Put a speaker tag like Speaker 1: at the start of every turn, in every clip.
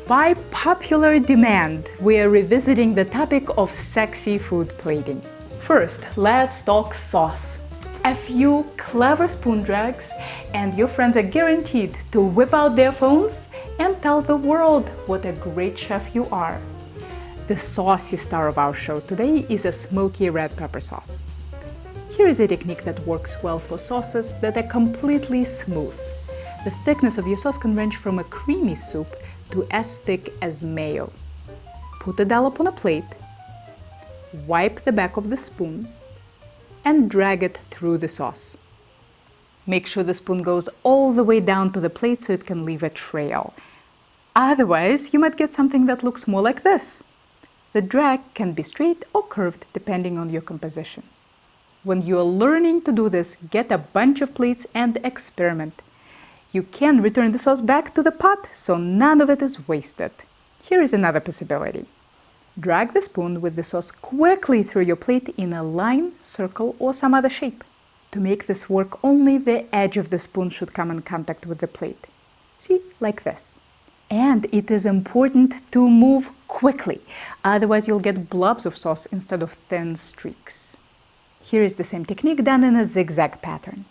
Speaker 1: By popular demand, we are revisiting the topic of sexy food plating. First, let's talk sauce. A few clever spoon drags and your friends are guaranteed to whip out their phones and tell the world what a great chef you are. The saucy star of our show today is a smoky red pepper sauce. Here is a technique that works well for sauces that are completely smooth. The thickness of your sauce can range from a creamy soup to as thick as mayo. Put the dollop on a plate, wipe the back of the spoon, and drag it through the sauce. Make sure the spoon goes all the way down to the plate so it can leave a trail. Otherwise, you might get something that looks more like this. The drag can be straight or curved depending on your composition. When you are learning to do this, get a bunch of plates and experiment. You can return the sauce back to the pot so none of it is wasted. Here is another possibility. Drag the spoon with the sauce quickly through your plate in a line, circle, or some other shape. To make this work, only the edge of the spoon should come in contact with the plate. See, like this. And it is important to move quickly, otherwise you'll get blobs of sauce instead of thin streaks. Here is the same technique done in a zigzag pattern.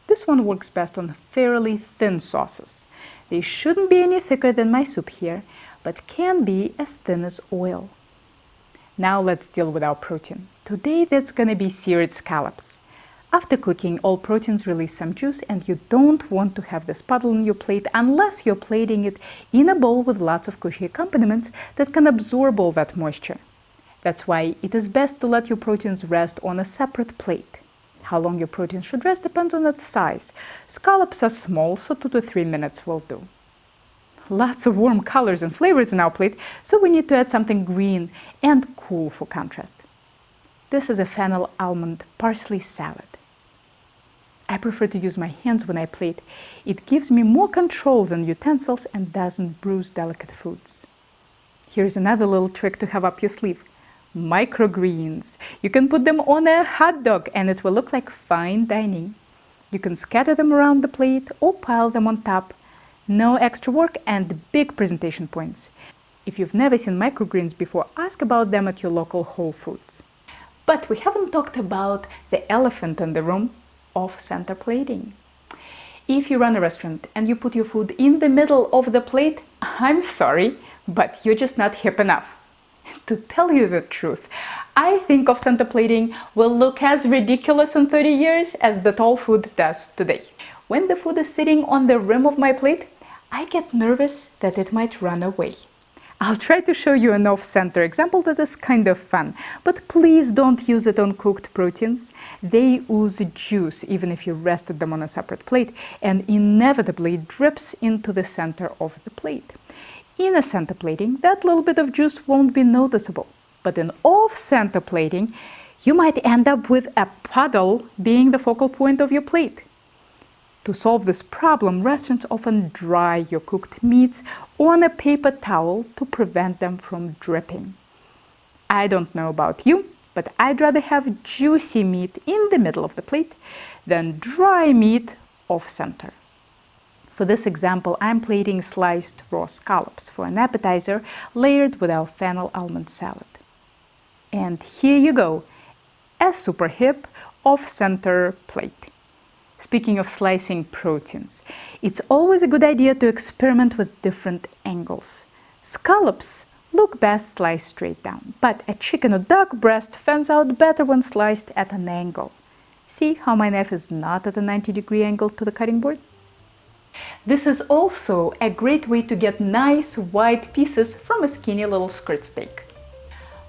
Speaker 1: This one works best on fairly thin sauces. They shouldn't be any thicker than my soup here, but can be as thin as oil. Now let's deal with our protein. Today that's gonna be seared scallops. After cooking, all proteins release some juice and you don't want to have this puddle on your plate unless you're plating it in a bowl with lots of cushy accompaniments that can absorb all that moisture. That's why it is best to let your proteins rest on a separate plate. How long your protein should rest depends on its size. Scallops are small, so 2 to 3 minutes will do. Lots of warm colors and flavors in our plate, so we need to add something green and cool for contrast. This is a fennel almond parsley salad. I prefer to use my hands when I plate. It gives me more control than utensils and doesn't bruise delicate foods. Here's another little trick to have up your sleeve. Microgreens. You can put them on a hot dog and it will look like fine dining. You can scatter them around the plate or pile them on top. No extra work and big presentation points. If you've never seen microgreens before, ask about them at your local Whole Foods. But we haven't talked about the elephant in the room, off-center plating. If you run a restaurant and you put your food in the middle of the plate, I'm sorry, but you're just not hip enough. To tell you the truth, I think off-center plating will look as ridiculous in 30 years as the tall food does today. When the food is sitting on the rim of my plate, I get nervous that it might run away. I'll try to show you an off-center example that is kind of fun, but please don't use it on cooked proteins. They ooze juice even if you rested them on a separate plate and inevitably drips into the center of the plate. In a center plating, that little bit of juice won't be noticeable. But in off-center plating, you might end up with a puddle being the focal point of your plate. To solve this problem, restaurants often dry your cooked meats on a paper towel to prevent them from dripping. I don't know about you, but I'd rather have juicy meat in the middle of the plate than dry meat off-center. For this example, I'm plating sliced raw scallops for an appetizer layered with our fennel almond salad. And here you go, a super hip off-center plate. Speaking of slicing proteins, it's always a good idea to experiment with different angles. Scallops look best sliced straight down, but a chicken or duck breast fans out better when sliced at an angle. See how my knife is not at a 90-degree angle to the cutting board? This is also a great way to get nice wide pieces from a skinny little skirt steak.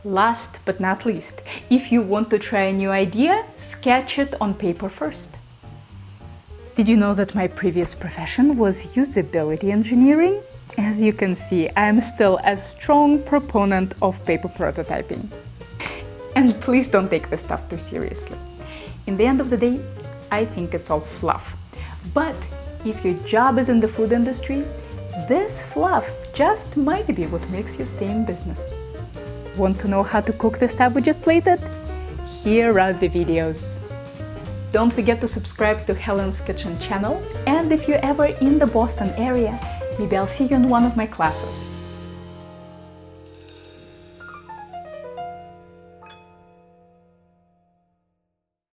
Speaker 1: Last but not least, if you want to try a new idea, sketch it on paper first. Did you know that my previous profession was usability engineering? As you can see, I am still a strong proponent of paper prototyping. And please don't take this stuff too seriously. In the end of the day, I think it's all fluff. But if your job is in the food industry, this fluff just might be what makes you stay in business. Want to know how to cook the stuff we just plated? Here are the videos. Don't forget to subscribe to Helen's Kitchen channel, and if you're ever in the Boston area, maybe I'll see you in one of my classes.